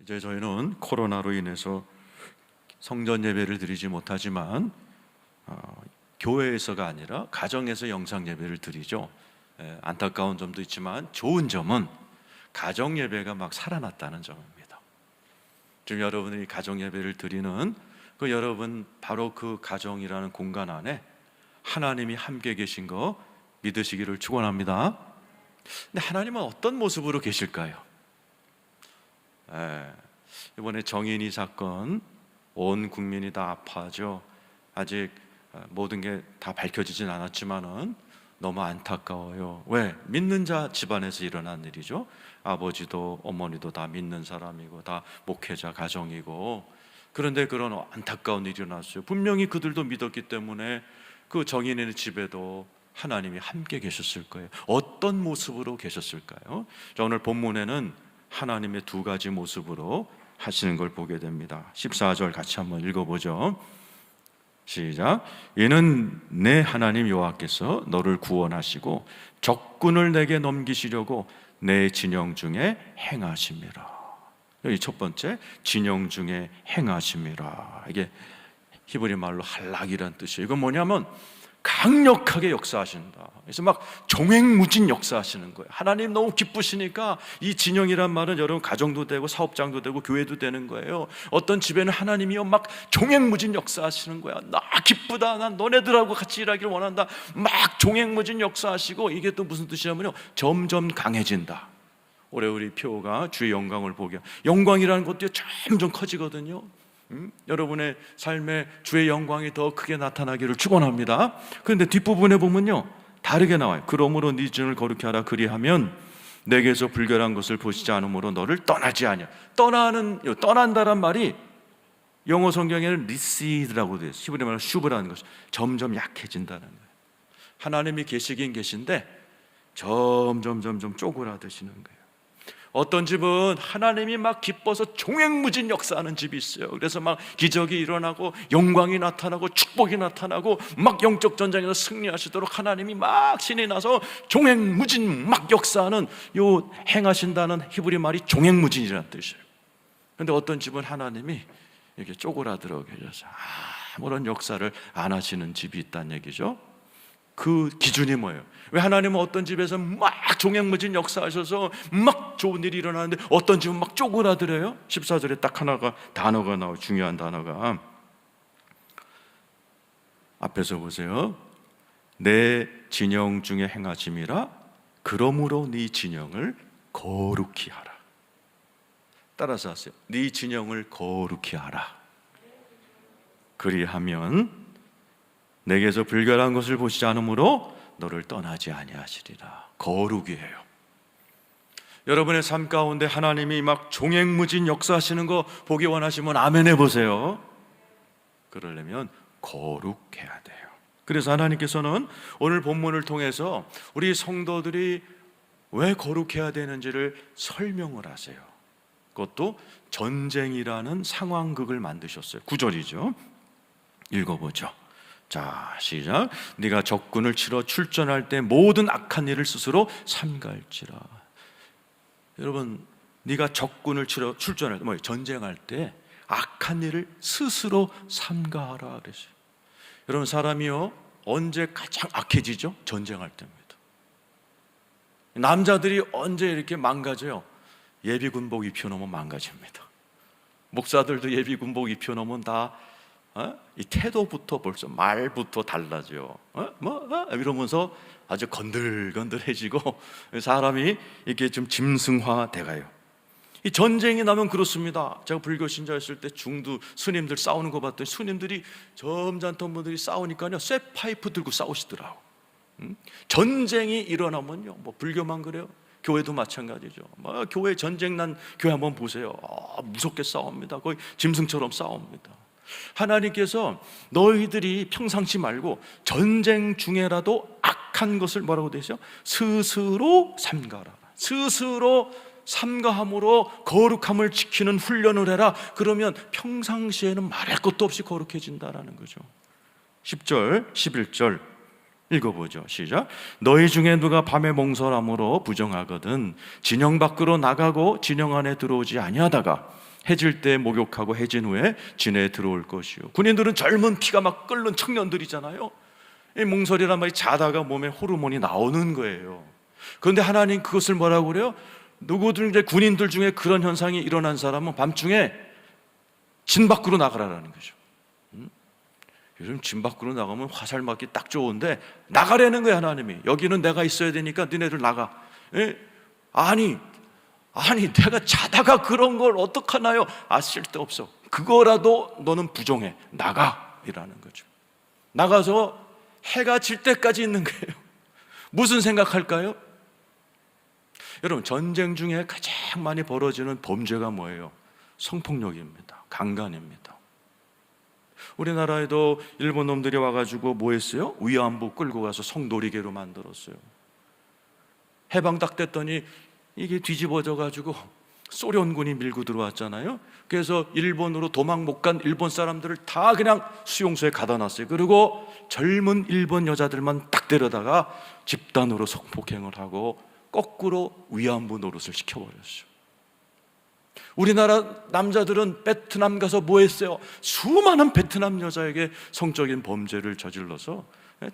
이제 저희는 코로나로 인해서 성전 예배를 드리지 못하지만 교회에서가 아니라 가정에서 영상 예배를 드리죠. 안타까운 점도 있지만 좋은 점은 가정 예배가 막 살아났다는 점입니다. 지금 여러분이 가정 예배를 드리는 그 여러분 바로 그 가정이라는 공간 안에 하나님이 함께 계신 거 믿으시기를 축원합니다. 근데 하나님은 어떤 모습으로 계실까요? 이번에 정인이 사건 온 국민이 다 아파하죠. 아직 모든 게 다 밝혀지진 않았지만은 너무 안타까워요. 왜? 믿는 자 집안에서 일어난 일이죠. 아버지도 어머니도 다 믿는 사람이고 다 목회자 가정이고, 그런데 그런 안타까운 일이 일어났어요. 분명히 그들도 믿었기 때문에 그 정인의 집에도 하나님이 함께 계셨을 거예요. 어떤 모습으로 계셨을까요? 자, 오늘 본문에는 하나님의 두 가지 모습으로 하시는 걸 보게 됩니다. 14절 같이 한번 읽어보죠. 시작. 이는 내 하나님 여호와께서 너를 구원하시고 적군을 내게 넘기시려고 내 진영 중에 행하심이라. 여기 첫 번째, 진영 중에 행하심이라. 이게 히브리 말로 할락이란 뜻이에요. 이건 뭐냐면 강력하게 역사하신다. 그래서 막 종횡무진 역사하시는 거예요. 하나님 너무 기쁘시니까 이 진영이란 말은 여러분 가정도 되고 사업장도 되고 교회도 되는 거예요. 어떤 집에는 하나님이요 막 종횡무진 역사하시는 거야. 나 기쁘다, 난 너네들하고 같이 일하기를 원한다. 막 종횡무진 역사하시고, 이게 또 무슨 뜻이냐면요, 점점 강해진다. 올해 우리 표가 주의 영광을 보게, 영광이라는 것도 점점 커지거든요. 여러분의 삶에 주의 영광이 더 크게 나타나기를 축원합니다. 그런데 뒷부분에 보면요 다르게 나와요. 그러므로 네 진을 거룩히 하라. 그리하면 내게서 불결한 것을 보시지 않으므로 너를 떠나지 아니야. 떠난다란 말이 영어 성경에는 리시드라고 되어 있어요. 히브리 말로 슈브라는 것이 점점 약해진다는 거예요. 하나님이 계시긴 계신데 점점 쪼그라드시는 거예요. 어떤 집은 하나님이 막 기뻐서 종횡무진 역사하는 집이 있어요. 그래서 막 기적이 일어나고 영광이 나타나고 축복이 나타나고 막 영적 전쟁에서 승리하시도록 하나님이 막 신이 나서 종횡무진 막 역사하는, 요 행하신다는 히브리 말이 종횡무진이라는 뜻이에요. 그런데 어떤 집은 하나님이 이렇게 쪼그라들어 계셔서 아무런 역사를 안 하시는 집이 있다는 얘기죠. 그 기준이 뭐예요? 왜 하나님은 어떤 집에서 막 종횡무진 역사하셔서 막 좋은 일이 일어나는데 어떤 집은 막 쪼그라들어요? 14절에 딱 하나가 단어가 나와요. 중요한 단어가 앞에서 보세요. 내 진영 중에 행하심이라. 그러므로 네 진영을 거룩히 하라. 따라서 하세요. 네 진영을 거룩히 하라. 그리하면 내게서 불결한 것을 보시지 않으므로 너를 떠나지 아니하시리라. 거룩이에요. 여러분의 삶 가운데 하나님이 막 종횡무진 역사하시는 거 보기 원하시면 아멘 해보세요. 그러려면 거룩해야 돼요. 그래서 하나님께서는 오늘 본문을 통해서 우리 성도들이 왜 거룩해야 되는지를 설명을 하세요. 그것도 전쟁이라는 상황극을 만드셨어요. 9절이죠. 읽어보죠. 자, 시작. 네가 적군을 치러 출전할 때 모든 악한 일을 스스로 삼갈지라. 여러분, 네가 적군을 치러 출전할 때, 전쟁할 때 악한 일을 스스로 삼가하라 그랬어요. 여러분, 사람이요 언제 가장 악해지죠? 전쟁할 때입니다. 남자들이 언제 이렇게 망가져요? 예비군복 입혀놓으면 망가집니다. 목사들도 예비군복 입혀놓으면 다 이 태도부터 벌써 말부터 달라져요. 이러면서 아주 건들건들해지고 사람이 이렇게 좀 짐승화 돼가요. 이 전쟁이 나면 그렇습니다. 제가 불교 신자였을 때 중두 스님들 싸우는 거 봤더니 스님들이 점잖던 분들이 싸우니까요 쇠파이프 들고 싸우시더라고. 전쟁이 일어나면요, 뭐 불교만 그래요. 교회도 마찬가지죠. 교회 전쟁 난 교회 한번 보세요. 무섭게 싸웁니다. 거의 짐승처럼 싸웁니다. 하나님께서 너희들이 평상시 말고 전쟁 중에라도 악한 것을 뭐라고 되죠? 스스로 삼가라. 스스로 삼가함으로 거룩함을 지키는 훈련을 해라. 그러면 평상시에는 말할 것도 없이 거룩해진다라는 거죠. 10절, 11절 읽어보죠. 시작. 너희 중에 누가 밤에 몽설함으로 부정하거든 진영 밖으로 나가고 진영 안에 들어오지 아니하다가 해질 때 목욕하고 해진 후에 진에 들어올 것이요. 군인들은 젊은 피가 막 끓는 청년들이잖아요. 이 몽설이란 말이 자다가 몸에 호르몬이 나오는 거예요. 그런데 하나님 그것을 뭐라고 그래요? 누구들 이제 군인들 중에 그런 현상이 일어난 사람은 밤중에 진 밖으로 나가라는 거죠. 요즘 진 밖으로 나가면 화살 맞기 딱 좋은데 나가라는 거야. 하나님이 여기는 내가 있어야 되니까 너네들 나가. 에? 아니 내가 자다가 그런 걸 어떡하나요? 쓸데없어. 그거라도 너는 부정해. 나가 이라는 거죠. 나가서 해가 질 때까지 있는 거예요. 무슨 생각할까요? 여러분, 전쟁 중에 가장 많이 벌어지는 범죄가 뭐예요? 성폭력입니다. 강간입니다. 우리나라에도 일본 놈들이 와가지고 뭐 했어요? 위안부 끌고 가서 성놀이개로 만들었어요. 해방 딱 됐더니 이게 뒤집어져가지고 소련군이 밀고 들어왔잖아요. 그래서 일본으로 도망 못 간 일본 사람들을 다 그냥 수용소에 가다 놨어요. 그리고 젊은 일본 여자들만 딱 데려다가 집단으로 성폭행을 하고 거꾸로 위안부 노릇을 시켜버렸어요. 우리나라 남자들은 베트남 가서 뭐 했어요? 수많은 베트남 여자에게 성적인 범죄를 저질러서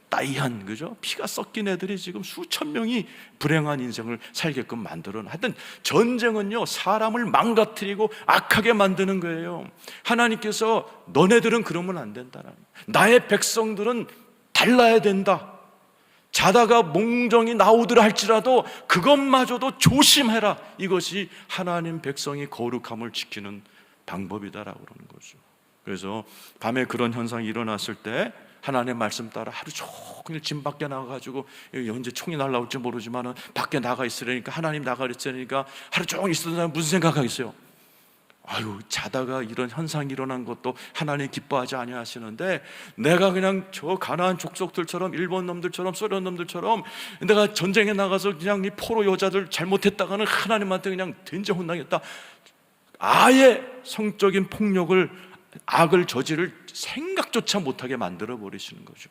따이한, 그죠? 피가 섞인 애들이 지금 수천 명이 불행한 인생을 살게끔 만들어. 하여튼 전쟁은요, 사람을 망가뜨리고 악하게 만드는 거예요. 하나님께서 너네들은 그러면 안 된다라는, 나의 백성들은 달라야 된다. 자다가 몽정이 나오더라 할지라도 그것마저도 조심해라. 이것이 하나님 백성이 거룩함을 지키는 방법이다라고 그러는 거죠. 그래서 밤에 그런 현상이 일어났을 때 하나님의 말씀 따라 하루 종일 집 밖에 나가가지고, 언제 총이 날라올지 모르지만 밖에 나가 있으려니까, 하나님 나가 있으니까 하루 종일 있었던 사람 무슨 생각하겠어요? 자다가 이런 현상이 일어난 것도 하나님 기뻐하지 아니하시는데, 내가 그냥 저 가나안 족속들처럼, 일본 놈들처럼, 소련 놈들처럼 내가 전쟁에 나가서 그냥 이 포로 여자들 잘못했다가는 하나님한테 그냥 된장 혼나겠다. 아예 성적인 폭력을, 악을 저지를 생각조차 못하게 만들어 버리시는 거죠.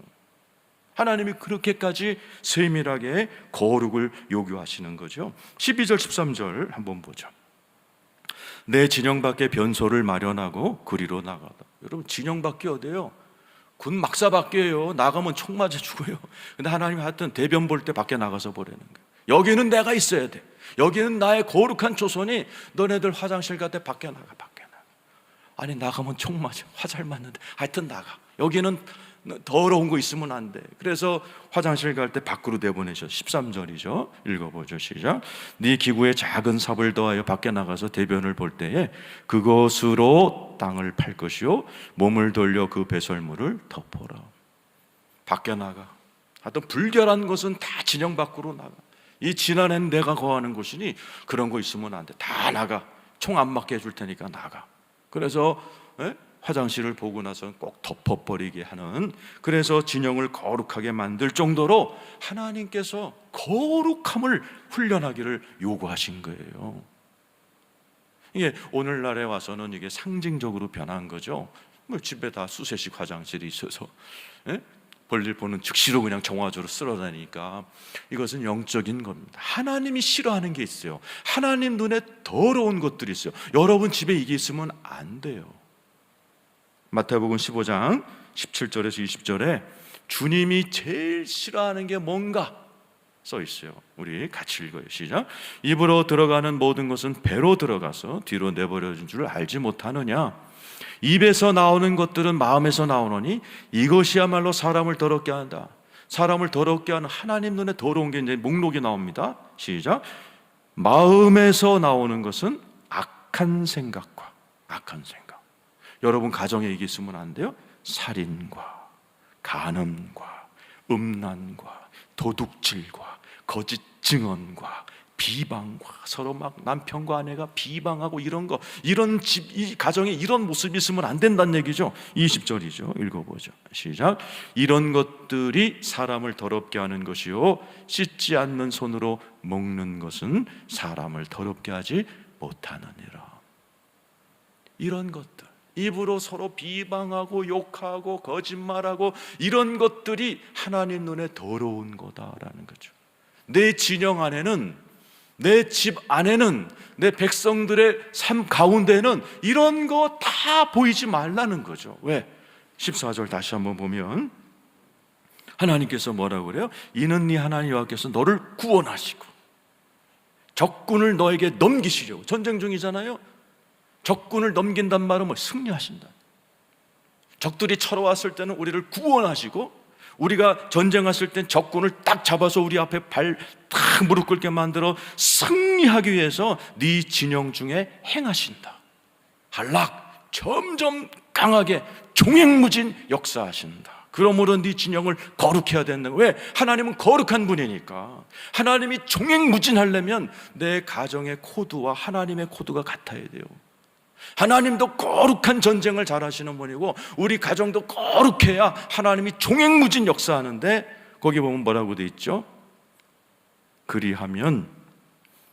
하나님이 그렇게까지 세밀하게 거룩을 요구하시는 거죠. 12절 13절 한번 보죠. 내 진영 밖에 변소를 마련하고 그리로 나가다. 여러분, 진영 밖이 어디예요? 군 막사 밖이에요. 나가면 총 맞아 죽어요. 근데 하나님이 하여튼 대변 볼 때 밖에 나가서 보라는 거예요. 여기는 내가 있어야 돼. 여기는 나의 거룩한 조선이, 너네들 화장실 갈 때 밖에 나가, 밖에 나가. 아니, 나가면 총 맞아, 화살 맞는데 하여튼 나가. 여기는 더러운 거 있으면 안 돼. 그래서 화장실 갈 때 밖으로 내보내셔. 13절이죠. 읽어보죠. 시작. 네 기구에 작은 삽을 더하여 밖에 나가서 대변을 볼 때에 그것으로 땅을 팔 것이요 몸을 돌려 그 배설물을 덮어라. 밖에 나가. 하여튼 불결한 것은 다 진영 밖으로 나가. 이 진안에는 내가 거하는 곳이니 그런 거 있으면 안 돼. 다 나가. 총 안 맞게 해줄 테니까 나가. 그래서 화장실을 보고 나서 꼭 덮어버리게 하는, 그래서 진영을 거룩하게 만들 정도로 하나님께서 거룩함을 훈련하기를 요구하신 거예요. 이게 오늘날에 와서는 이게 상징적으로 변한 거죠. 뭐 집에 다 수세식 화장실이 있어서 볼일 보는 즉시로 그냥 정화조로 쓸어다니니까, 이것은 영적인 겁니다. 하나님이 싫어하는 게 있어요. 하나님 눈에 더러운 것들이 있어요. 여러분 집에 이게 있으면 안 돼요. 마태복음 15장 17절에서 20절에 주님이 제일 싫어하는 게 뭔가 써 있어요. 우리 같이 읽어요. 시작. 입으로 들어가는 모든 것은 배로 들어가서 뒤로 내버려진 줄 알지 못하느냐. 입에서 나오는 것들은 마음에서 나오노니 이것이야말로 사람을 더럽게 한다. 사람을 더럽게 하는, 하나님 눈에 더러운 게 이제 목록이 나옵니다. 시작. 마음에서 나오는 것은 악한 생각과, 악한 생각. 여러분 가정에 이게 있으면 안 돼요? 살인과 간음과 음란과 도둑질과 거짓 증언과 비방과, 서로 막 남편과 아내가 비방하고 이런 거, 이런 집, 이 가정에 이런 모습이 있으면 안 된다는 얘기죠. 20절이죠. 읽어보죠. 시작. 이런 것들이 사람을 더럽게 하는 것이요 씻지 않는 손으로 먹는 것은 사람을 더럽게 하지 못하느니라. 이런 것들, 입으로 서로 비방하고 욕하고 거짓말하고 이런 것들이 하나님 눈에 더러운 거다라는 거죠. 내 진영 안에는, 내 집 안에는, 내 백성들의 삶 가운데는 이런 거 다 보이지 말라는 거죠. 왜? 14절 다시 한번 보면 하나님께서 뭐라고 그래요? 이는 네 하나님 여호와께서 너를 구원하시고 적군을 너에게 넘기시려고. 전쟁 중이잖아요. 적군을 넘긴단 말은 뭐? 승리하신다. 적들이 쳐러 왔을 때는 우리를 구원하시고, 우리가 전쟁했을 땐 적군을 딱 잡아서 우리 앞에 딱 무릎 꿇게 만들어 승리하기 위해서 네 진영 중에 행하신다. 한락 점점 강하게 종횡무진 역사하신다. 그러므로 네 진영을 거룩해야 된다. 왜? 하나님은 거룩한 분이니까. 하나님이 종횡무진하려면 내 가정의 코드와 하나님의 코드가 같아야 돼요. 하나님도 거룩한 전쟁을 잘하시는 분이고 우리 가정도 거룩해야 하나님이 종횡무진 역사하는데, 거기 보면 뭐라고 돼 있죠? 그리하면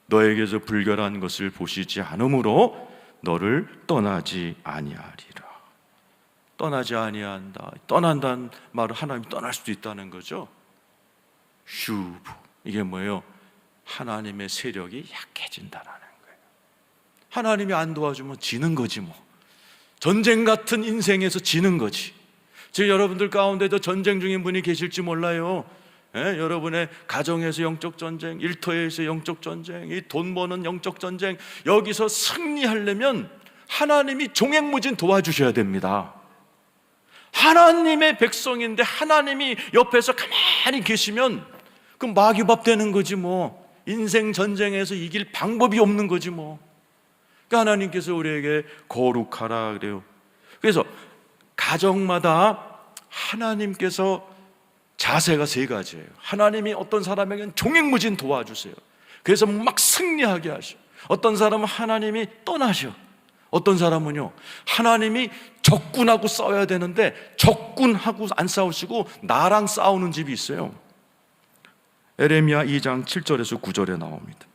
너에게서 불결한 것을 보시지 않으므로 너를 떠나지 아니하리라. 떠나지 아니한다. 떠난다는 말은 하나님이 떠날 수도 있다는 거죠. 슈브, 이게 뭐예요? 하나님의 세력이 약해진다라는 거예요. 하나님이 안 도와주면 지는 거지 뭐. 전쟁 같은 인생에서 지는 거지. 지금 여러분들 가운데도 전쟁 중인 분이 계실지 몰라요. 여러분의 가정에서 영적 전쟁, 일터에서 영적 전쟁, 이 돈 버는 영적 전쟁, 여기서 승리하려면 하나님이 종횡무진 도와주셔야 됩니다. 하나님의 백성인데 하나님이 옆에서 가만히 계시면 그럼 마귀밥 되는 거지 뭐. 인생 전쟁에서 이길 방법이 없는 거지 뭐. 그러니까 하나님께서 우리에게 거룩하라 그래요. 그래서 가정마다 하나님께서 자세가 세 가지예요. 하나님이 어떤 사람에게는 종횡무진 도와주세요. 그래서 막 승리하게 하셔. 어떤 사람은 하나님이 떠나셔. 어떤 사람은요, 하나님이 적군하고 싸워야 되는데 적군하고 안 싸우시고 나랑 싸우는 집이 있어요. 에레미야 2장 7절에서 9절에 나옵니다.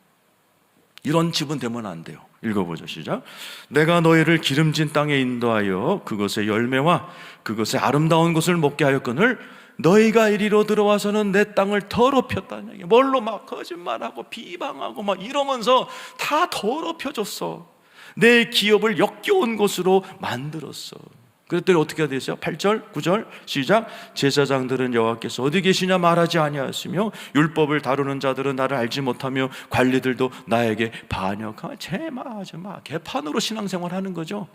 이런 집은 되면 안 돼요. 읽어보죠. 시작. 내가 너희를 기름진 땅에 인도하여 그것의 열매와 그것의 아름다운 것을 먹게 하였거늘 너희가 이리로 들어와서는 내 땅을 더럽혔다는 얘기예요. 뭘로 막 거짓말하고 비방하고 막 이러면서 다 더럽혀졌어. 내 기업을 역겨운 것으로 만들었어. 그랬더니 어떻게 되세요? 8절, 9절 시작. 제사장들은 여호와께서 어디 계시냐 말하지 아니하였으며 율법을 다루는 자들은 나를 알지 못하며 관리들도 나에게 반역하며 제마하지마. 개판으로 신앙생활 하는 거죠.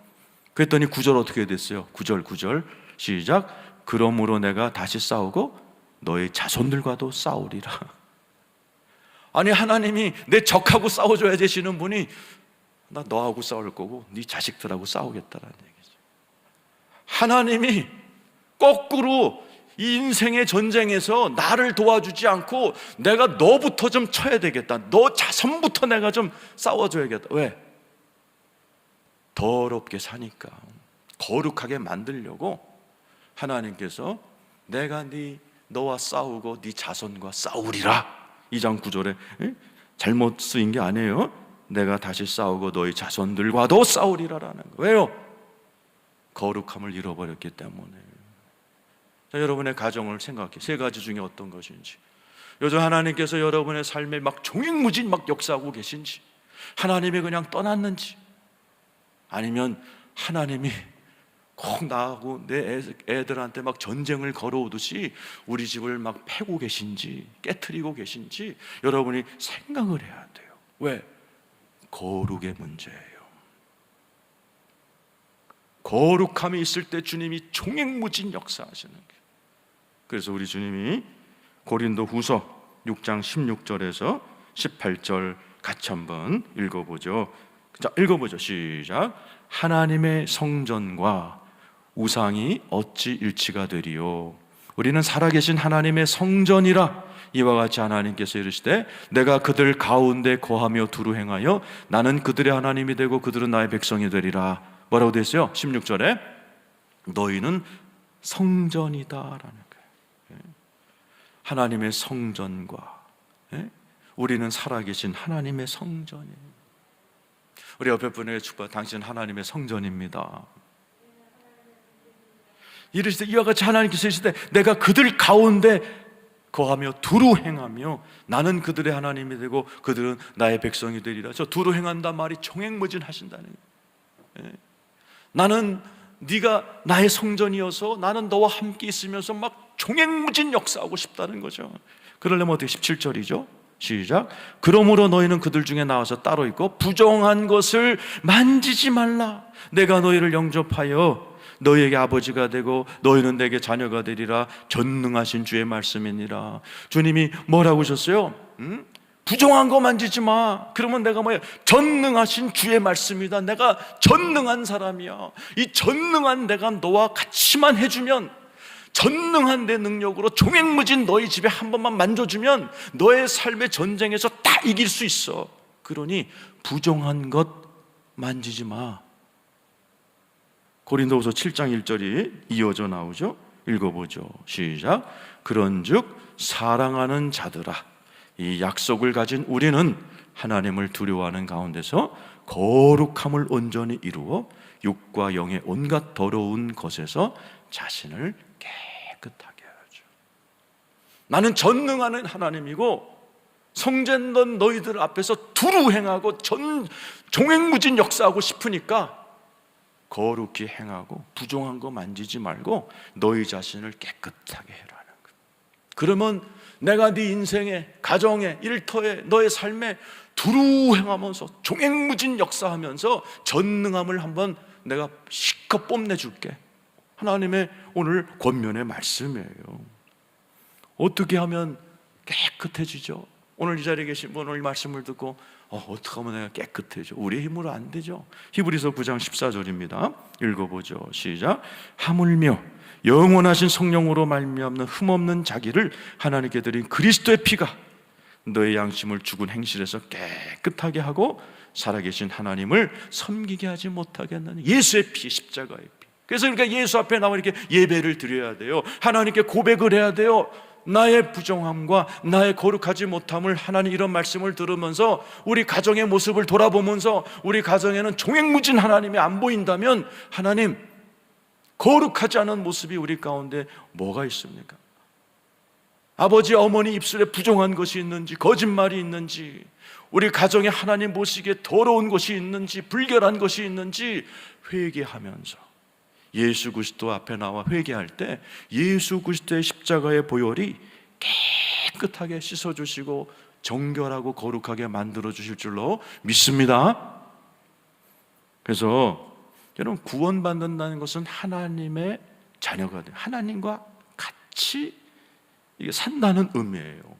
그랬더니 9절 어떻게 됐어요? 9절 시작. 그러므로 내가 다시 싸우고 너의 자손들과도 싸우리라. 아니 하나님이 내 적하고 싸워줘야 되시는 분이 나 너하고 싸울 거고 네 자식들하고 싸우겠다라는 얘기죠. 하나님이 거꾸로 이 인생의 전쟁에서 나를 도와주지 않고 내가 너부터 좀 쳐야 되겠다. 너 자손부터 내가 좀 싸워줘야겠다. 왜? 더럽게 사니까. 거룩하게 만들려고 하나님께서 내가 너와 싸우고 네 자손과 싸우리라. 2장 9절에 잘못 쓰인 게 아니에요. 내가 다시 싸우고 너희 자손들과도 싸우리라라는 거예요. 왜요? 거룩함을 잃어버렸기 때문에. 자, 여러분의 가정을 생각해. 세 가지 중에 어떤 것인지. 요즘 하나님께서 여러분의 삶에 막 종횡무진 막 역사하고 계신지, 하나님이 그냥 떠났는지, 아니면 하나님이 꼭 나하고 내 애들한테 막 전쟁을 걸어오듯이 우리 집을 막 패고 계신지, 깨트리고 계신지 여러분이 생각을 해야 돼요. 왜? 거룩의 문제예요. 거룩함이 있을 때 주님이 종횡무진 역사하시는 거예요. 그래서 우리 주님이 고린도 후서 6장 16절에서 18절 같이 한번 읽어보죠. 자, 읽어보죠. 시작. 하나님의 성전과 우상이 어찌 일치가 되리요? 우리는 살아계신 하나님의 성전이라. 이와 같이 하나님께서 이르시되 내가 그들 가운데 거하며 두루 행하여 나는 그들의 하나님이 되고 그들은 나의 백성이 되리라. 뭐라고 되어 있어요? 16절에 너희는 성전이다라는 거예요. 하나님의 성전과 우리는 살아계신 하나님의 성전이에요. 우리 옆에 분에게 축복. 당신 하나님의 성전입니다. 이르시되 이와 같이 하나님께서 이르시되 내가 그들 가운데 거하며 두루 행하며 나는 그들의 하나님이 되고 그들은 나의 백성이 되리라. 저 두루 행한다 말이 종횡무진하신다는 거예요. 나는 네가 나의 성전이어서 나는 너와 함께 있으면서 막 종횡무진 역사하고 싶다는 거죠. 그러려면 어떻게 17절이죠? 시작. 그러므로 너희는 그들 중에 나와서 따로 있고 부정한 것을 만지지 말라. 내가 너희를 영접하여 너희에게 아버지가 되고 너희는 내게 자녀가 되리라. 전능하신 주의 말씀이니라. 주님이 뭐라고 하셨어요? 부정한 거 만지지 마. 그러면 내가 뭐야? 전능하신 주의 말씀이다. 내가 전능한 사람이야. 이 전능한 내가 너와 같이만 해주면, 전능한 내 능력으로 종횡무진 너희 집에 한 번만 만져주면 너의 삶의 전쟁에서 다 이길 수 있어. 그러니 부정한 것 만지지 마. 고린도후서 7장 1절이 이어져 나오죠. 읽어보죠. 시작. 그런즉 사랑하는 자들아, 이 약속을 가진 우리는 하나님을 두려워하는 가운데서 거룩함을 온전히 이루어 육과 영의 온갖 더러운 것에서 자신을 깨끗하게 하죠. 나는 전능하는 하나님이고 성전던 너희들 앞에서 두루 행하고 종횡무진 역사하고 싶으니까 거룩히 행하고 부정한 거 만지지 말고 너희 자신을 깨끗하게 해라는 거예요. 그러면 내가 네 인생에, 가정에, 일터에, 너의 삶에 두루 행하면서 종횡무진 역사하면서 전능함을 한번 내가 실컷 뽐내줄게. 하나님의 오늘 권면의 말씀이에요. 어떻게 하면 깨끗해지죠? 오늘 이 자리에 계신 분 오늘 말씀을 듣고 어떻게 하면 내가 깨끗해져? 우리의 힘으로 안 되죠. 히브리서 9장 14절입니다 읽어보죠. 시작. 하물며 영원하신 성령으로 말미암는 흠없는 자기를 하나님께 드린 그리스도의 피가 너의 양심을 죽은 행실에서 깨끗하게 하고 살아계신 하나님을 섬기게 하지 못하게 하는 예수의 피, 십자가의 피. 그래서 그러니까 예수 앞에 나와 이렇게 예배를 드려야 돼요. 하나님께 고백을 해야 돼요. 나의 부정함과 나의 거룩하지 못함을, 하나님 이런 말씀을 들으면서 우리 가정의 모습을 돌아보면서 우리 가정에는 종횡무진 하나님이 안 보인다면, 하나님 거룩하지 않은 모습이 우리 가운데 뭐가 있습니까? 아버지 어머니 입술에 부정한 것이 있는지, 거짓말이 있는지, 우리 가정에 하나님 보시기에 더러운 것이 있는지, 불결한 것이 있는지 회개하면서 예수 그리스도 앞에 나와 회개할 때 예수 그리스도의 십자가의 보혈이 깨끗하게 씻어주시고 정결하고 거룩하게 만들어주실 줄로 믿습니다. 그래서 여러분, 구원받는다는 것은 하나님의 자녀가 돼요. 하나님과 같이 이게 산다는 의미예요.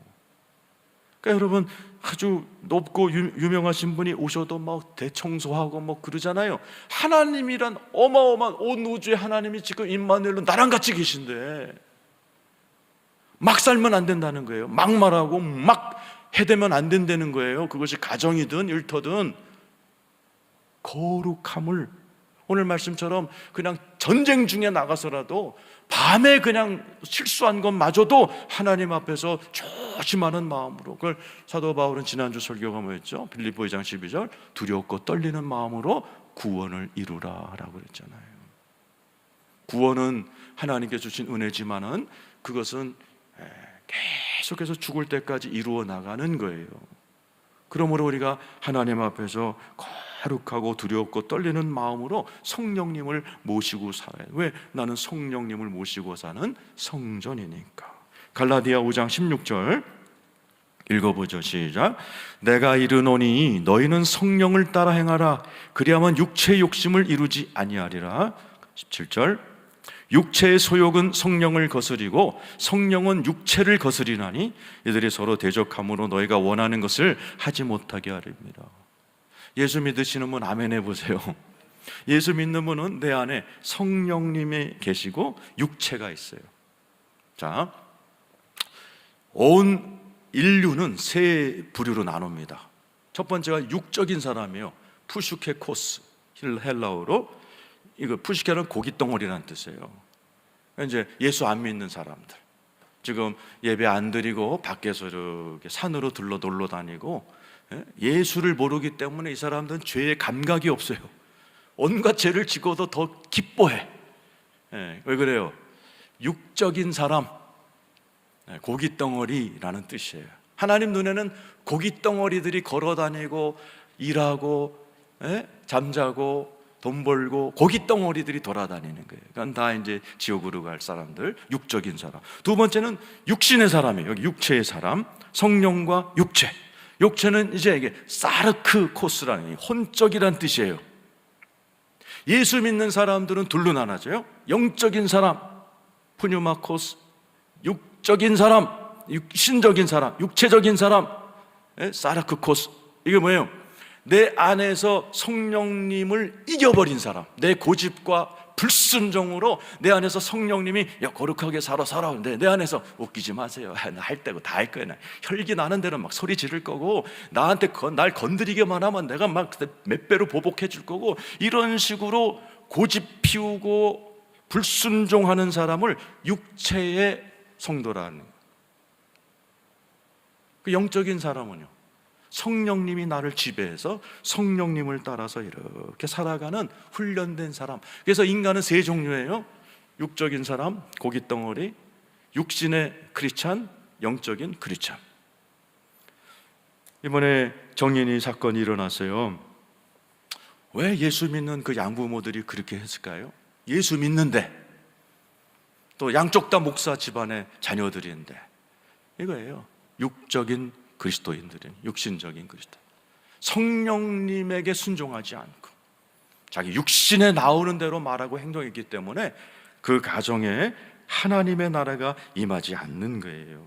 그러니까 여러분, 아주 높고 유명하신 분이 오셔도 막 대청소하고 뭐 그러잖아요. 하나님이란 어마어마한 온 우주의 하나님이 지금 임마누엘로 나랑 같이 계신데 막 살면 안 된다는 거예요. 막 말하고 막 해대면 안 된다는 거예요. 그것이 가정이든 일터든. 거룩함을, 오늘 말씀처럼 그냥 전쟁 중에 나가서라도 밤에 그냥 실수한 것마저도 하나님 앞에서 조심하는 마음으로, 그걸 사도 바울은 지난주 설교가 뭐였죠? 빌립보 2장 12절 두렵고 떨리는 마음으로 구원을 이루라 라고 그랬잖아요. 구원은 하나님께 주신 은혜지만은 그것은 계속해서 죽을 때까지 이루어 나가는 거예요. 그러므로 우리가 하나님 앞에서 거룩하고 두렵고 떨리는 마음으로 성령님을 모시고 살아요. 왜? 나는 성령님을 모시고 사는 성전이니까. 갈라디아 5장 16절 읽어보죠. 시작. 내가 이르노니 너희는 성령을 따라 행하라. 그리하면 육체의 욕심을 이루지 아니하리라. 17절. 육체의 소욕은 성령을 거스리고 성령은 육체를 거스리나니 이들이 서로 대적함으로 너희가 원하는 것을 하지 못하게 하렵니다. 예수 믿으시는 분 아멘 해보세요. 예수 믿는 분은 내 안에 성령님이 계시고 육체가 있어요. 자, 온 인류는 세 부류로 나눕니다. 첫 번째가 육적인 사람이에요. 푸슈케코스, 헬라어로. 이거 푸슈케는 고깃덩어리라는 뜻이에요. 이제 예수 안 믿는 사람들, 지금 예배 안 드리고 밖에서 이렇게 산으로 놀러 다니고 예수를 모르기 때문에 이 사람들은 죄의 감각이 없어요. 온갖 죄를 지고도 더 기뻐해. 왜 그래요? 육적인 사람, 고깃덩어리라는 뜻이에요. 하나님 눈에는 고깃덩어리들이 걸어다니고 일하고 잠자고 돈 벌고 고깃덩어리들이 돌아다니는 거예요. 그건 다 이제 지옥으로 갈 사람들, 육적인 사람. 두 번째는 육신의 사람이에요. 여기 육체의 사람, 성령과 육체. 육체는 이제 이게 사르크코스라는 혼적이란 뜻이에요. 예수 믿는 사람들은 둘로 나눠져요. 영적인 사람, 푸뉴마코스, 육적인 사람, 신적인 사람, 육체적인 사람, 사르크코스. 이게 뭐예요? 내 안에서 성령님을 이겨버린 사람, 내 고집과 불순종으로 내 안에서 성령님이 야 거룩하게 살아 근데 내 안에서 웃기지 마세요. 나 할 때고 다 할 거야. 혈기 나는 대로 막 소리 지를 거고 나한테 날 건드리기만 하면 내가 막 몇 배로 보복해 줄 거고 이런 식으로 고집 피우고 불순종하는 사람을 육체의 성도라는 거예요. 그 영적인 사람은요, 성령님이 나를 지배해서 성령님을 따라서 이렇게 살아가는 훈련된 사람. 그래서 인간은 세 종류예요. 육적인 사람, 고깃덩어리, 육신의 크리스찬, 영적인 크리스찬. 이번에 정인이 사건이 일어났어요. 왜 예수 믿는 그 양부모들이 그렇게 했을까요? 예수 믿는데 또 양쪽 다 목사 집안의 자녀들인데 이거예요. 육적인 그리스도인들은 육신적인 그리스도, 성령님에게 순종하지 않고 자기 육신에 나오는 대로 말하고 행동했기 때문에 그 가정에 하나님의 나라가 임하지 않는 거예요.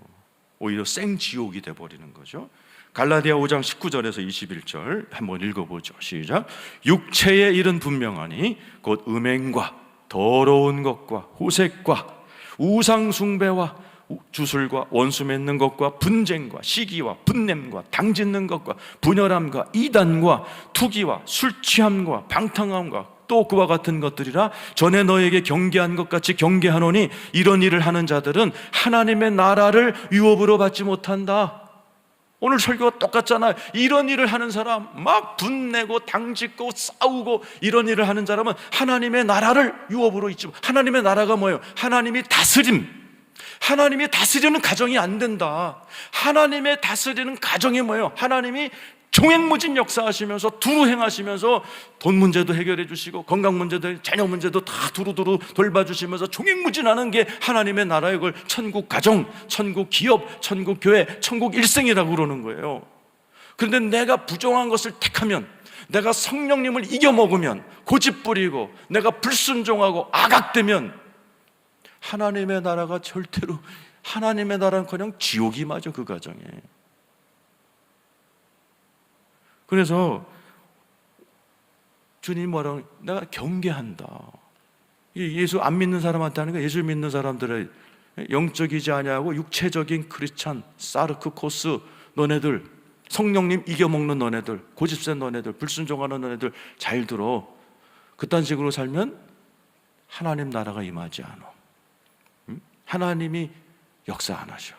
오히려 생지옥이 돼버리는 거죠. 갈라디아 5장 19절에서 21절 한번 읽어보죠. 시작. 육체의 일은 분명하니 곧 음행과 더러운 것과 호색과 우상 숭배와 주술과 원수 맺는 것과 분쟁과 시기와 분냄과 당짓는 것과 분열함과 이단과 투기와 술 취함과 방탕함과 또 그와 같은 것들이라. 전에 너에게 경계한 것 같이 경계하노니 이런 일을 하는 자들은 하나님의 나라를 유업으로 받지 못한다. 오늘 설교가 똑같잖아요. 이런 일을 하는 사람, 막 분내고 당짓고 싸우고 이런 일을 하는 사람은 하나님의 나라를 유업으로 잊지. 하나님의 나라가 뭐예요? 하나님이 다스림. 하나님이 다스리는 가정이 안 된다. 하나님의 다스리는 가정이 뭐예요? 하나님이 종횡무진 역사하시면서 두루 행하시면서 돈 문제도 해결해 주시고 건강 문제도 자녀 문제도 다 두루두루 돌봐주시면서 종횡무진하는 게 하나님의 나라의 걸 천국 가정, 천국 기업, 천국 교회, 천국 일생이라고 그러는 거예요. 그런데 내가 부정한 것을 택하면, 내가 성령님을 이겨먹으면, 고집 부리고 내가 불순종하고 악악되면 하나님의 나라가 절대로, 하나님의 나라는커녕 지옥이 맞아 그 가정에. 그래서 주님 뭐라고? 내가 경계한다. 예수 안 믿는 사람한테 하는 거, 예수 믿는 사람들의 영적이지 아니하고 육체적인 크리스찬, 사르크코스 너네들, 성령님 이겨먹는 너네들, 고집센 너네들, 불순종하는 너네들 잘 들어. 그딴 식으로 살면 하나님 나라가 임하지 않아. 하나님이 역사 안 하셔.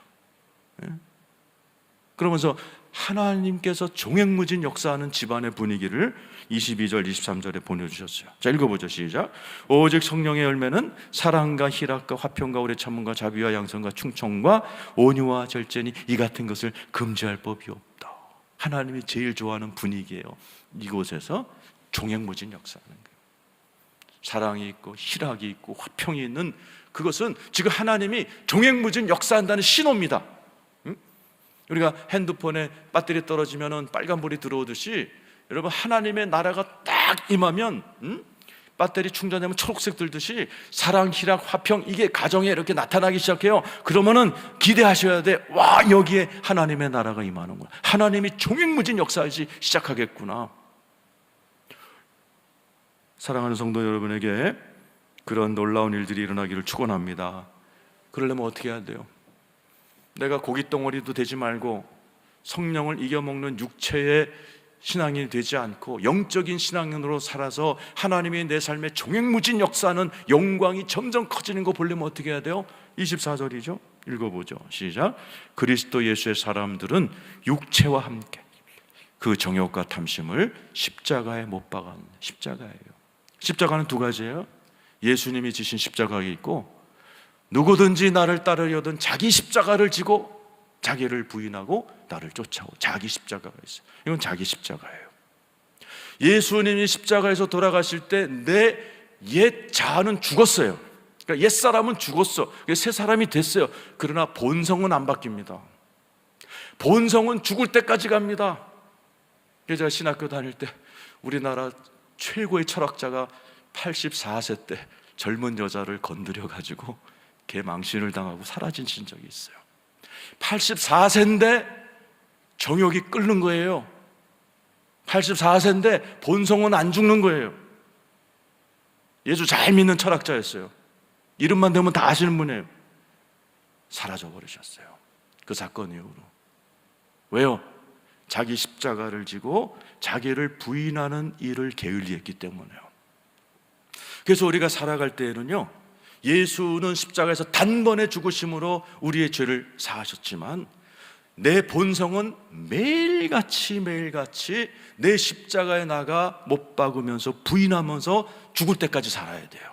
그러면서 하나님께서 종횡무진 역사하는 집안의 분위기를 22절, 23절에 보내주셨어요. 자, 읽어보죠. 시작. 오직 성령의 열매는 사랑과 희락과 화평과 오래 참음과 자비와 양선과 충청과 온유와 절제니 이 같은 것을 금지할 법이 없다. 하나님이 제일 좋아하는 분위기예요. 이곳에서 종횡무진 역사하는 거예요. 사랑이 있고 희락이 있고 화평이 있는, 그것은 지금 하나님이 종횡무진 역사한다는 신호입니다. 우리가 핸드폰에 배터리 떨어지면 빨간불이 들어오듯이 여러분 하나님의 나라가 딱 임하면 배터리 충전되면 초록색 들듯이 사랑, 희락, 화평 이게 가정에 이렇게 나타나기 시작해요. 그러면은 기대하셔야 돼. 와, 여기에 하나님의 나라가 임하는구나. 하나님이 종횡무진 역사하기 시작하겠구나. 사랑하는 성도 여러분에게 그런 놀라운 일들이 일어나기를 축원합니다. 그러려면 어떻게 해야 돼요? 내가 고깃덩어리도 되지 말고 성령을 이겨먹는 육체의 신앙이 되지 않고 영적인 신앙으로 살아서 하나님이 내 삶에 종횡무진 역사하는 영광이 점점 커지는 거 보려면 어떻게 해야 돼요? 24절이죠. 읽어보죠. 시작. 그리스도 예수의 사람들은 육체와 함께 그 정욕과 탐심을 십자가에 못 박았네. 십자가예요. 십자가는 두 가지예요. 예수님이 지신 십자가가 있고 누구든지 나를 따르려든 자기 십자가를 지고 자기를 부인하고 나를 쫓아오. 자기 십자가가 있어요. 이건 자기 십자가예요. 예수님이 십자가에서 돌아가실 때 내 옛 자아는 죽었어요. 그러니까 옛 사람은 죽었어. 새 사람이 됐어요. 그러나 본성은 안 바뀝니다. 본성은 죽을 때까지 갑니다. 그래서 제가 신학교 다닐 때 우리나라 최고의 철학자가 84세 때 젊은 여자를 건드려 가지고 개망신을 당하고 사라진 적이 있어요. 84세인데 정욕이 끓는 거예요. 84세인데 본성은 안 죽는 거예요. 예수 잘 믿는 철학자였어요. 이름만 대면 다 아시는 분이에요. 사라져 버리셨어요. 그 사건 이후로. 왜요? 자기 십자가를 지고 자기를 부인하는 일을 게을리했기 때문에요. 그래서 우리가 살아갈 때에는요, 예수는 십자가에서 단번에 죽으심으로 우리의 죄를 사하셨지만 내 본성은 매일같이 내 십자가에 나가 못 박으면서 부인하면서 죽을 때까지 살아야 돼요.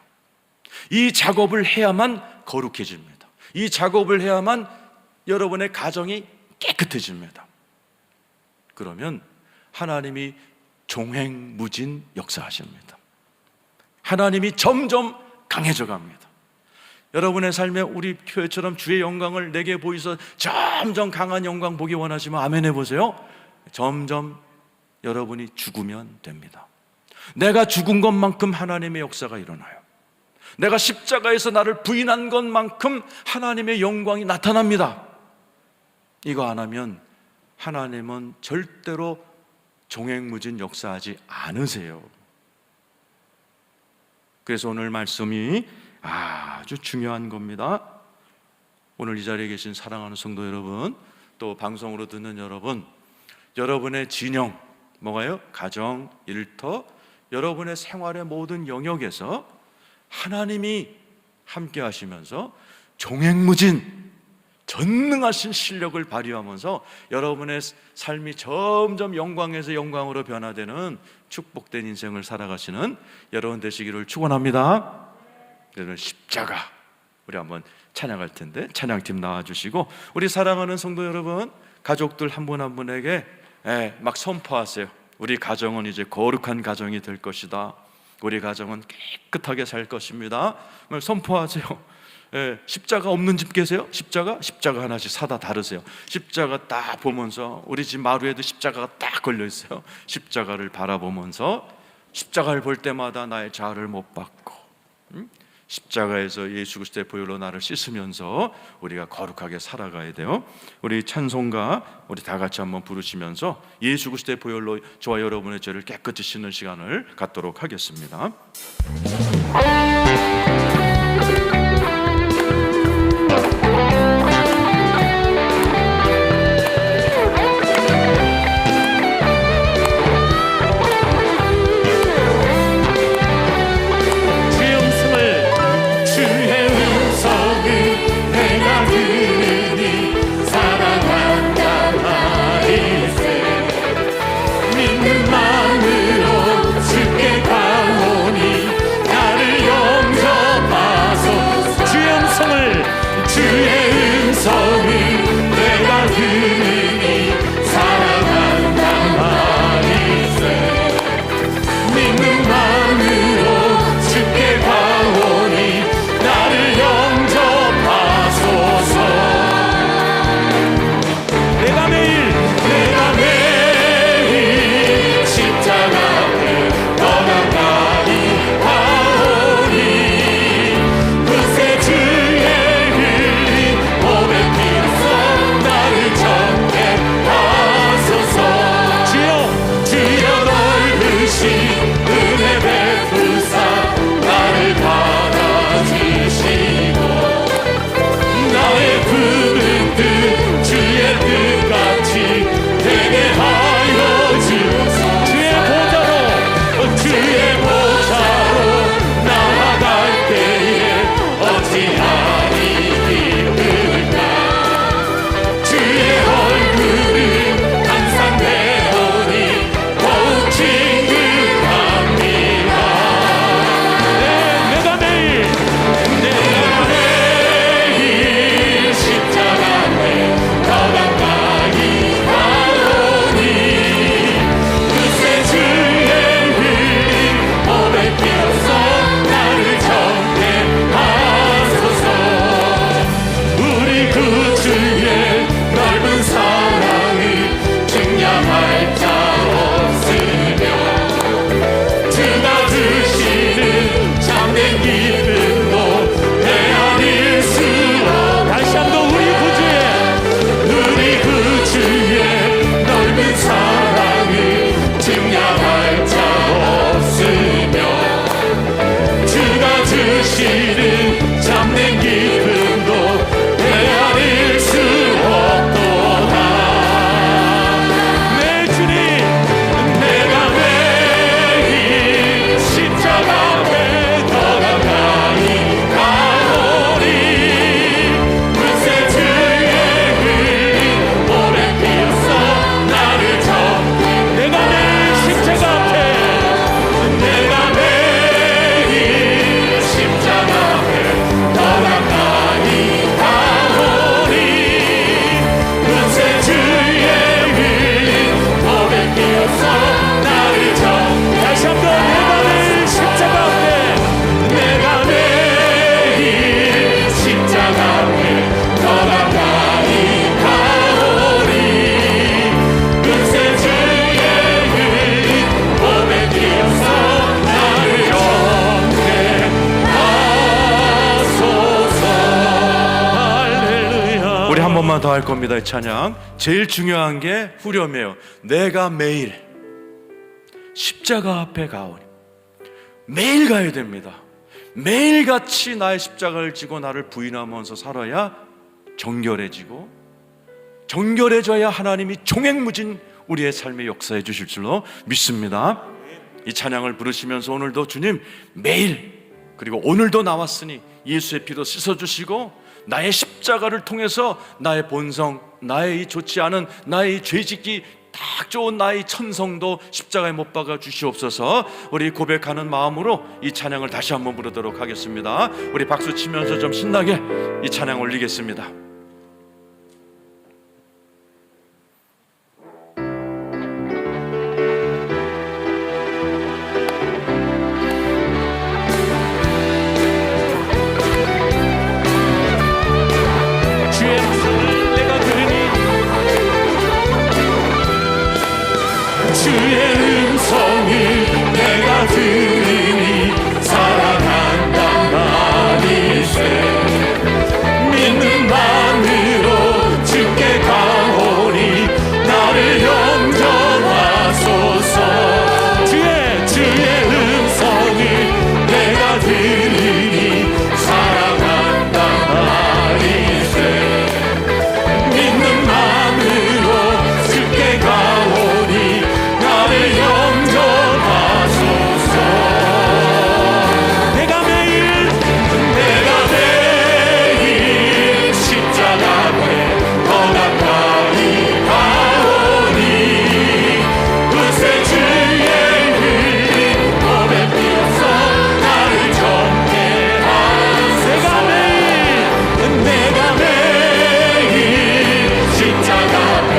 이 작업을 해야만 거룩해집니다. 이 작업을 해야만 여러분의 가정이 깨끗해집니다. 그러면 하나님이 종횡무진 역사하십니다. 하나님이 점점 강해져 갑니다. 여러분의 삶에 우리 교회처럼 주의 영광을 내게 보이서 점점 강한 영광 보기 원하시면 아멘 해보세요. 점점 여러분이 죽으면 됩니다. 내가 죽은 것만큼 하나님의 역사가 일어나요. 내가 십자가에서 나를 부인한 것만큼 하나님의 영광이 나타납니다. 이거 안 하면 하나님은 절대로 종횡무진 역사하지 않으세요. 그래서 오늘 말씀이 아주 중요한 겁니다. 오늘 이 자리에 계신 사랑하는 성도 여러분, 또 방송으로 듣는 여러분, 여러분의 진영, 뭐가요? 가정, 일터, 여러분의 생활의 모든 영역에서 하나님이 함께 하시면서 종횡무진 전능하신 실력을 발휘하면서 여러분의 삶이 점점 영광에서 영광으로 변화되는 축복된 인생을 살아가시는 여러분 되시기를 축원합니다. 그래서 십자가 우리 한번 찬양할 텐데 찬양팀 나와주시고 우리 사랑하는 성도 여러분, 가족들 한 분 한 분에게 막 선포하세요. 우리 가정은 이제 거룩한 가정이 될 것이다. 우리 가정은 깨끗하게 살 것입니다. 선포하세요. 십자가 없는 집 계세요? 십자가 하나씩 사다 다르세요. 십자가 딱 보면서, 우리 집 마루에도 십자가가 딱 걸려 있어요. 십자가를 바라보면서 십자가를 볼 때마다 나의 자아를 못 받고 십자가에서 예수 그리스도의 보혈로 나를 씻으면서 우리가 거룩하게 살아가야 돼요. 우리 찬송가 우리 다 같이 한번 부르시면서 예수 그리스도의 보혈로 저와 여러분의 죄를 깨끗이 씻는 시간을 갖도록 하겠습니다. 믿는 마음으로 주께 가오니 당신은 잡는 기쁨도 헤아릴 수 없도다. 내 주님, 내가 매일 십자가 앞에 더 가까이 가오리. 불새 주의 흘린 오랜 피로써 나를 접. 내가 매일 십자가 앞에, 내가 매일 십자가 앞에 더 가까이 가오리. 불새 주의 흘린 오랜 피로써 나를 접. 다시 한번 내가 매일 십자가 앞에, 내가 매일 십자가 앞에 더 가까이 가오리. 불새 주의 흘린 오랜 피로써 나를 영케하소서. 할렐루야. 우리 한 번만 더 할 겁니다. 이 찬양 제일 중요한 게 후렴이에요. 내가 매일 십자가 앞에 가오니. 매일 가야 됩니다. 매일같이 나의 십자가를 지고 나를 부인하면서 살아야 정결해지고, 정결해져야 하나님이 종횡무진 우리의 삶에 역사해 주실 줄로 믿습니다. 이 찬양을 부르시면서 오늘도 주님 매일, 그리고 오늘도 나왔으니 예수의 피로 씻어주시고 나의 십자가를 통해서 나의 본성, 나의 이 좋지 않은 나의 이 죄짓기 딱 좋은 나의 천성도 십자가에 못 박아 주시옵소서. 우리 고백하는 마음으로 이 찬양을 다시 한번 부르도록 하겠습니다. 우리 박수 치면서 좀 신나게 이 찬양 올리겠습니다. 주의 음성을 내가 들으니, 주의 음성을 내가 들으니 사랑한단 말이세. 믿는 마음으로 주께 가오니 나를 영접하소서. 주의 음성을 내가 들으니 사랑한단 말이세. 믿는 마음으로 주께 가오니 나를 영접하소서. 내가 매일 십자가 앞에 더 가까이 가오니. 불새 주의 흘린 오랜 피로써 나를 정케하소서. 내가 매일 십자가 앞에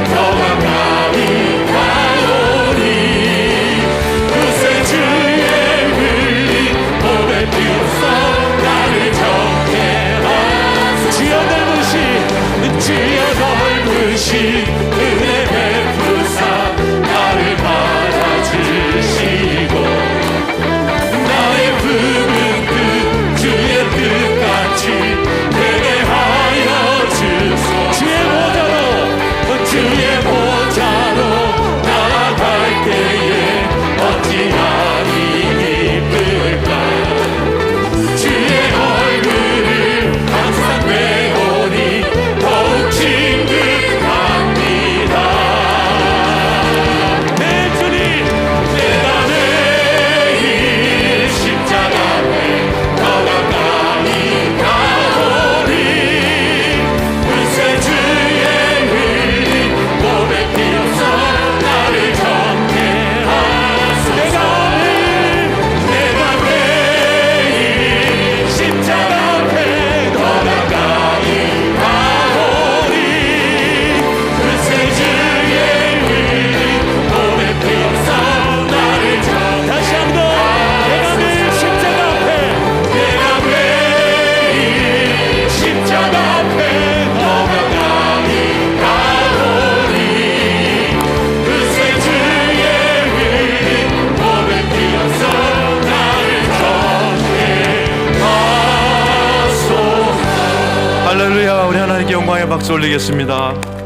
더 가까이 가오니. 불새 주의 흘린 오랜 피로써 나를 정케하소서. 주여 넓으신 은혜 베푸사 나를 받아주시고, 나의 품은 끝 주의 뜻같이 되게 하여 주소서. 주의 보좌로 나아갈 때에 어찌하니 기쁠까. 주의 얼굴을 항상 배우니 더욱 친근합니다. 내 주님, 내가 매일 십자가 앞에 더 가까이 가오니. 불새 주의 흘린 오랜 피로써 나를 정케하소서. 내가 매일 십자가 앞에 더 가까이 가오니. 불새 주의 흘린 오랜 피로써 나를 정. 다시 한번 내가 매일 십자가 앞에, 내가 매일 십자가 앞에 더 가까이 가오니. 불새 주의 흘린 오랜 피로써 나를 정케하소서. 할렐루야. 우리 하나님께 영광의 박수 올리겠습니다.